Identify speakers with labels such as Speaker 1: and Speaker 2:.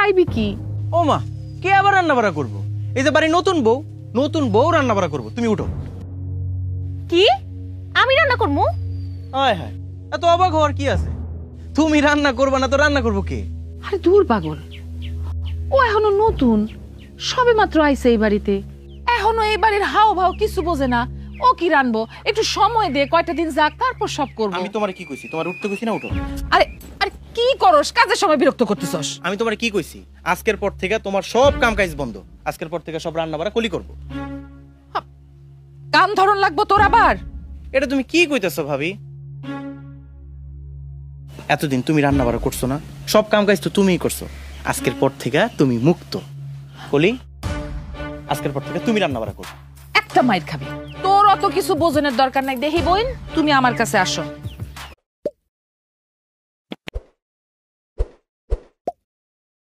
Speaker 1: খাইবি কি?
Speaker 2: ও মা, কে আবার রান্না বাড়া করবো? এই যে বাড়ি নতুন বউ রান্না বাড়া করবো। তুমি উঠো।
Speaker 1: কি আমি রান্না করবো?
Speaker 2: হায় হায়, এত অবাক হওয়ার কি আছে? তুমি রান্না করবা না তো রান্না করবো কে?
Speaker 1: আরে দূর পাগল, ও এখনো নতুন, সবে মাত্র আইছে এই বাড়িতে, এখনো এই বাড়ির হাও ভাও কিছু বোঝে না। ও কি রানবো? একটু সময় দে, কয়টা দিন যাক, তারপর সব করবো।
Speaker 2: আমি তোমার কি কইছি? তোমার উঠতে কইছি না? উঠো।
Speaker 1: আরে আরে কি করস? কাজের সময় বিরক্ত করতেছস।
Speaker 2: আমি তোমার কি কইছি? আজকের পর থেকে তোমার সব কাম কাজ বন্ধ। আজকের পর থেকে সব রান্না বাড়া কলি করবো।
Speaker 1: কাম ধরন লাগবো তোর আবার?
Speaker 2: এটা তুমি কি কইতেছো ভাবি? এতদিন তুমি রান্না বাড়া করছো না, সব কাম কাজ তো তুমিই করছো। আজকের পর থেকে তুমি মুক্ত। কলি, আজকের পর থেকে তুমি রান্না বাড়া করো।
Speaker 1: একটা মাইর খাবি। তোর অত কিছু বোঝনের দরকার নাই। দেখি বোন, তুমি আমার কাছে আসো।